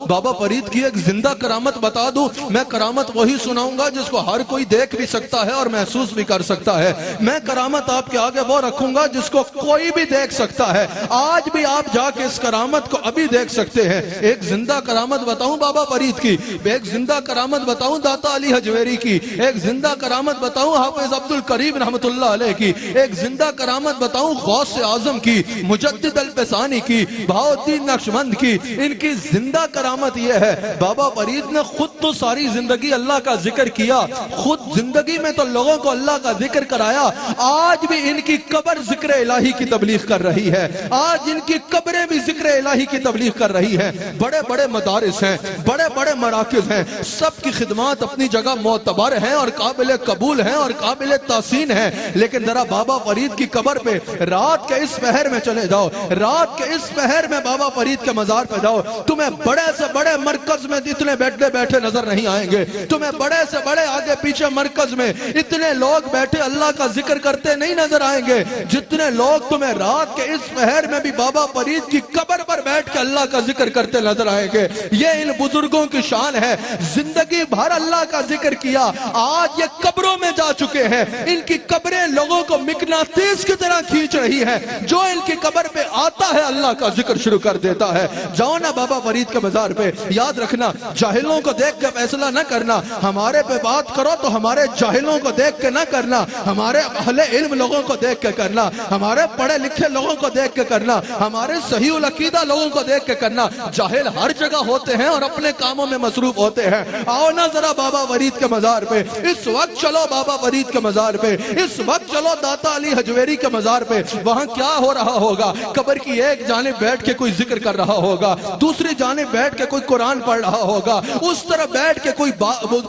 بابا فرید کی ایک زندہ کرامت بتا دوں؟ میں کرامت وہی سناؤں گا جس کو ہر کوئی دیکھ بھی سکتا ہے اور محسوس بھی کر سکتا ہے۔ میں کرامت آپ کے آگے وہ رکھوں گا جس کو کوئی بھی دیکھ سکتا ہے۔ آج بھی آپ جا کے اس کرامت کو ابھی دیکھ سکتے ہیں۔ ایک زندہ کرامت بتاؤں بابا فرید کی، ایک زندہ کرامت بتاؤں داتا علی حجویری کی، ایک زندہ کرامت بتاؤں حافظ عبد الکریم رحمت اللہ علیہ کی، ایک زندہ کرامت بتاؤں غوث اعظم کی، مجدد الفسانی کی، بہاؤ الدین نقشبند کی۔ ان کی زندہ کرامت یہ ہے، بابا فرید نے خود تو ساری زندگی اللہ کا ذکر کیا، خود زندگی میں تو لوگوں کو اللہ کا ذکر کرایا، آج بھی ان کی قبر ذکر الہی کی تبلیغ کر رہی ہے، آج ان کی قبریں بھی ذکر الہی کی تبلیغ کر رہی ہیں۔ بڑے بڑے مدارس ہیں، بڑے بڑے مراکز ہیں، سب کی خدمات اپنی جگہ معتبر ہیں اور قابل قبول ہیں اور قابل تحسین ہیں، لیکن ذرا بابا فرید کی قبر پہ رات کے اس پہر میں چلے جاؤ، رات کے اس پہر میں بابا فرید کے مزار پہ جاؤ، تمہیں بڑے سے بڑے مرکز میں اتنے بیٹھے نظر نہیں آئیں گے، تمہیں بڑے سے بڑے آگے پیچھے مرکز میں اتنے لوگ بیٹھے اللہ کا ذکر کرتے نہیں نظر آئیں گے جتنے لوگ تمہیں رات کے اس پہر میں بھی بابا فرید کی قبر پر بیٹھ کے اللہ کا ذکر کرتے نظر آئیں گے۔ یہ ان بزرگوں کی شان ہے، زندگی بھر اللہ کا ذکر کیا، آج یہ قبروں میں جا چکے ہیں، ان کی قبریں لوگوں کو مقناطیس کی طرح کھینچ رہی ہیں، جو ان کی قبر پہ آتا ہے اللہ کا ذکر شروع کر دیتا ہے۔ جاؤ نا بابا فرید کے مزار پہ، یاد رکھنا جاہلوں کو دیکھ کے فیصلہ نہ کرنا، ہمارے پہ بات کرو تو ہمارے جاہلوں کو دیکھ کے نہ کرنا، ہمارے اہل علم لوگوں کو دیکھ کے کرنا، ہمارے پڑھے لکھے لوگوں کو دیکھ کے کرنا، ہمارے صحیح العقیدہ لوگوں کو دیکھ کے کرنا۔ جاہل ہر جگہ ہوتے ہیں اور اپنے کاموں میں مصروف ہوتے ہیں۔ آؤ نا ذرا بابا فرید کے مزار پہ، اس وقت چلو بابا فرید کے مزار پہ، اس وقت چلو داتا علی حجویری کے مزار پہ، وہاں کیا ہو رہا ہوگا؟ قبر کی ایک جانب بیٹھ کے کوئی ذکر کر رہا ہوگا، دوسری جانب بیٹھ کے کوئی قرآن پڑھ رہا ہوگا، اس طرف بیٹھ کے کوئی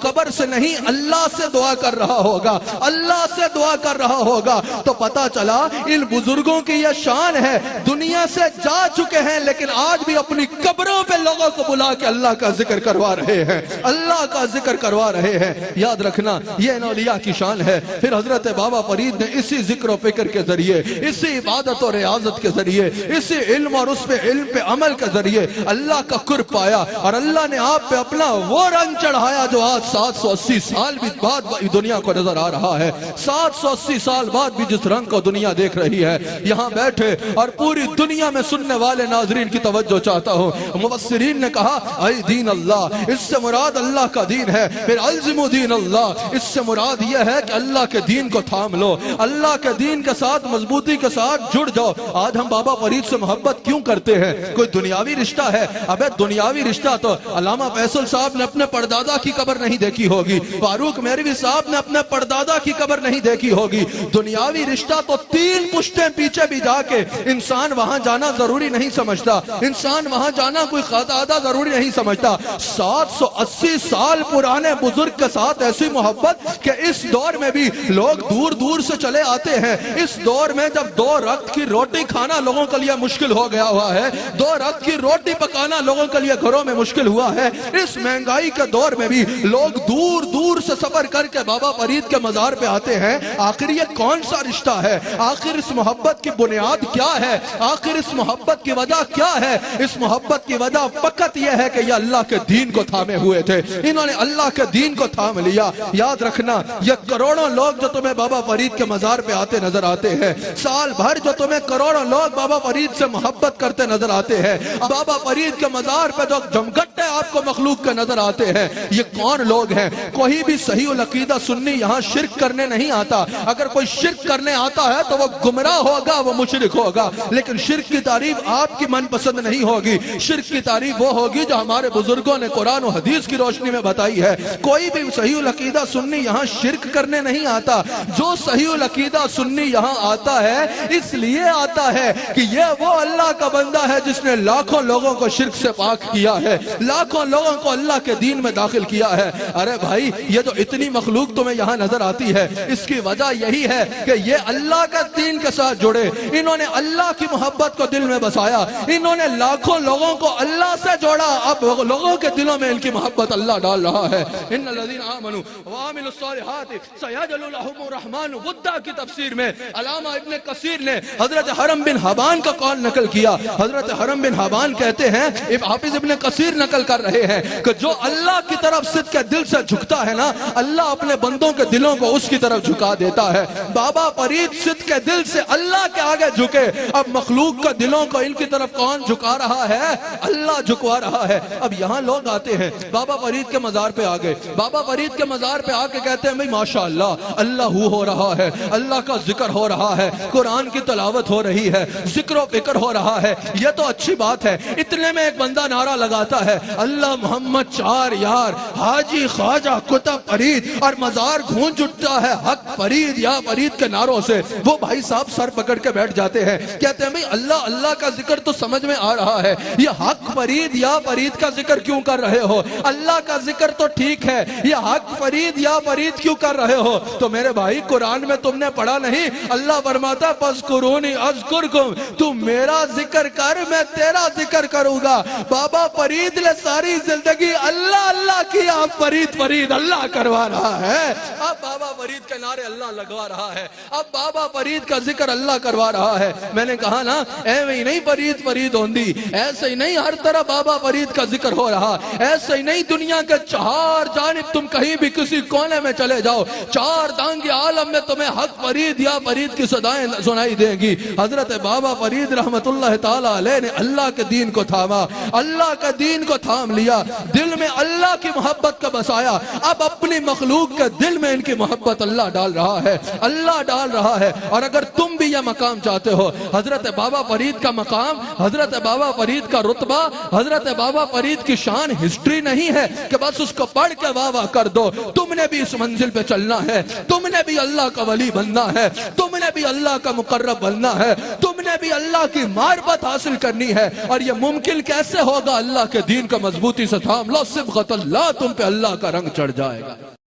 قبر سے نہیں اللہ سے دعا کر رہا ہوگا، اللہ سے دعا کر رہا ہوگا۔ تو پتا چلا ان بزرگوں کی یہ شان ہے، دنیا سے جا چکے ہیں لیکن آج بھی اپنی قبروں پہ لوگوں کو بلا کے اللہ کا ذکر کروا رہے ہیں، اللہ کا ذکر کروا رہے ہیں۔ یاد رکھنا یہ ان اولیاء کی شان ہے۔ پھر حضرت بابا فرید نے اسی ذکر و فکر کے ذریعے، اسی عبادت و ریاضت کے ذریعے، اسی علم اور اس پہ علم پہ عمل کے ذریعے اللہ کا قرب پایا، اور اللہ نے آپ پہ اپنا وہ رنگ چڑھایا جو آج 780 سال بھی بعد دنیا کو نظر آ رہا ہے۔ 780 سال بعد بھی جس رنگ کو دنیا دیکھ رہی ہے، یہاں بیٹھے اور پوری دنیا میں سننے والے ناظرین کی توجہ چاہتا ہوں۔ مفسرین نے کہا اے دین اللہ، اس سے مراد اللہ کا دین ہے۔ پھر الزموا دین اللہ، اس سے مراد یہ ہے کہ اللہ کے دین کو تھام لو، اللہ کے دین کے ساتھ مضبوطی کے ساتھ جڑ جاؤ۔ آج ہم بابا فرید سے محبت کیوں کرتے ہیں؟ کوئی دنیاوی رشتہ ہے؟ ابے دنیاوی رشتہ تو علامہ فیصل صاحب نے اپنے پردادا کی قبر نہیں دیکھی ہوگی، فاروق میروی صاحب نے اپنے پردادا کی قبر نہیں دیکھی ہوگی۔ دنیاوی رشتہ تو 3 پشتیں پیچھے بھی جا کے انسان وہاں جانا ضروری نہیں سمجھتا، انسان وہاں جانا کوئی خطا ضروری نہیں سمجھتا۔ 780 سال پرانے بزرگ کے ساتھ ایسی محبت کہ اس دور میں بھی لوگ دور دور سے چلے آتے ہیں۔ اس دور میں جب 2 وقت کی روٹی کھانا لوگوں کے لیے مشکل ہو گیا ہوا ہے، 2 وقت کی روٹی پکانا لوگوں کے لیے گھروں میں مشکل ہوا ہے، اس مہنگائی کے دور میں بھی لوگ دور دور سے سفر کر کے بابا فرید کے مزار پہ آتے ہیں۔ آخر یہ کون سا رشتہ ہے؟ آخر اس محبت کی بنیاد کیا ہے؟ آخر اس محبت کی وجہ کیا ہے؟ اس محبت کی وجہ فقط یہ ہے کہ یہ اللہ کے دین کو تھامے ہوئے تھے، انہوں نے اللہ کے دین کو تھام لیا۔ یاد رکھنا یہ کروڑوں لوگ جو تمہیں بابا فرید کے مزار پہ آتے نظر آتے ہیں، سال بھر جو تمہیں کروڑوں لوگ بابا فرید سے محبت کرتے نظر آتے ہیں، بابا فرید کے مزار پہ جو جمگٹے آپ کو مخلوق کے نظر آتے ہیں، یہ کون لوگ ہیں؟ کوئی بھی صحیح العقیدہ سنی یہاں شرک کرنے نہیں آتا۔ اگر کوئی شرک کرنے آتا ہے تو وہ گمراہ ہوگا، وہ مشرک ہوگا، لیکن شرک کی تعریف آپ کی من پسند نہیں ہوگی۔ شرک کی تعریف وہ ہوگی جو ہمارے بزرگوں نے قرآن و حدیث کی روشنی میں بتائی ہے۔ کوئی بھی صحیح العقیدہ سنی یہاں شرک کرنے نہیں آتا۔ جو صحیح العقیدہ سنی یہاں آتا ہے اس لیے آتا ہے کہ یہ وہ اللہ کا بندہ ہے جس نے لاکھوں لوگوں کو شرک سے پاک کیا ہے، لاکھوں لوگوں کو اللہ کے دین میں داخل کیا ہے۔ ارے بھائی یہ جو اتنی مخلوق تمہیں یہاں نظر آتی ہے، اس کی وجہ یہی ہے کہ یہ اللہ کا دین کے ساتھ جڑے، انہوں نے اللہ کی محبت کو دل میں بسایا، انہوں نے لاکھوں لوگوں کو اللہ سے جوڑا۔ اب لوگوں کے دلوں میں ان کی محبت اللہ ڈال رہا ہے۔ ان الذین آمنوا وعملوا الصالحات سیجعل لهم الرحمن ودا کی تفسیر میں علامہ ابن کثیر نے حضرت حرم بن حبان کا قول نقل کیا۔ حضرت حرم بن حبان کہتے ہیں، حافظ ابن کثیر نقل کر رہے ہیں کہ جو اللہ کی طرف صدق کے دل سے جھکتا ہے نا، اللہ اپنے بندوں کے دلوں کو اس کی طرف جھکا دیتا ہے۔ بابا فرید صدق کے دل سے اللہ کے آگے جھکے، اب مخلوق کا دلوں کو ان کی طرف کون جھکا رہا ہے؟ اللہ جھکوا رہا ہے۔ اب یہاں لوگ آتے ہیں، بابا فرید کے مزار پہ آ گئے، بابا فرید کے مزار پہ آ کے کہتے ہیں بھئی ماشاءاللہ اللہ ہو رہا ہے، اللہ کا ذکر ہو رہا ہے، قرآن کی تلاوت ہو رہی ہے، ذکر و فکر ہو رہا ہے، یہ تو اچھی بات ہے۔ اتنے میں ایک بندہ نعرہ لگاتا ہے، اللہ محمد چار یار حاجی خواجہ کتب فرید، اور مزار گھونج اٹھتا ہے حق فرید یا فرید کے نعروں سے۔ وہ بھائی صاحب سر پکڑ کے بیٹھ جاتے ہیں، کہتے ہیں بھئی اللہ اللہ کا ذکر تو سمجھ میں آ رہا ہے، یہ حق فرید یا فرید کا ذکر کیوں کر رہے ہو؟ اللہ کا ذکر تو ٹھیک ہے، یہ حق فرید یا فرید کیوں کر رہے ہو؟ تو میرے بھائی قرآن میں تم نے پڑھا نہیں، اللہ فرماتا فَاذْكُرُونِي أَذْكُرْكُمْ، تم میرا ذکر کر میں تیرا ذکر کروں گا۔ بابا فرید نے ساری زندگی اللہ اللہ کی، اب فرید فرید اللہ کروا رہا ہے، اب بابا فرید کے نعرے اللہ لگوا رہا ہے، اب بابا فرید کا ذکر اللہ کروا رہا ہے۔ میں نے کہا نا ایویں ہی نہیں فرید فرید ہوندی، ایسے ہی نہیں ہر طرح بابا فرید کا ذکر ہو رہا، ایسے ہی نہیں دنیا کے چار جانب تم کہیں بھی کسی کونے میں چلے جاؤ، چار دانگی عالم میں تمہیں حق فرید یا فرید کی صدائیں سنائی دیں گی۔ حضرت بابا فرید رحمت اللہ تعالی علیہ نے اللہ کے دین کو تھاما، اللہ کے دین کو تھام لیا، دل میں اللہ کی محبت کا بسایا۔ اب اپنی مخلوق کے دل میں ان کی محبت اللہ ڈال رہا ہے، اللہ ڈال رہا ہے۔ اور اگر تم بھی یہ مقام چاہتے ہو، حضرت بابا فرید کا مقام، حضرت بابا فرید کا رتبہ، حضرت بابا فرید کی شان ہسٹری نہیں ہے کہ بس اس کو پڑھ کے واہ واہ کر دو۔ تم نے بھی اس منزل پہ چلنا ہے، تم نے بھی اللہ کا ولی بننا ہے، تم نے بھی اللہ کا مقرب بننا ہے، تم نے بھی اللہ کی معرفت حاصل کرنی ہے۔ اور یہ ممکن کیسے ہوگا؟ اللہ کے دین کا مضبوطی سے تھام لو، صبغۃ اللہ، تم پہ اللہ کا رنگ چڑھ جائے گا۔